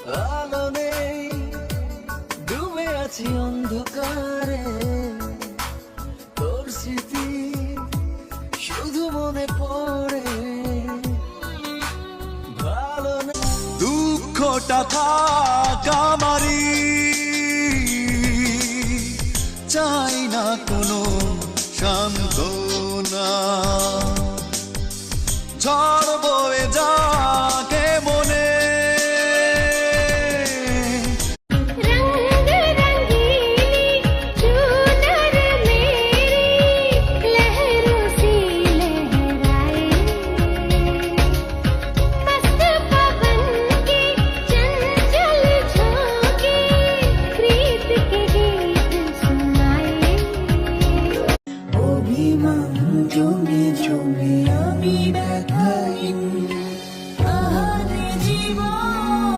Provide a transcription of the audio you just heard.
আলো নেই, ডুবে আছি অন্ধকারে, তোর স্মৃতি শুধু মনে পড়ে। ভালো নেই, দুঃখটা থাক আমারই, চাই না কোনো সান্ত্বনা। ঝড় বয়ে যাক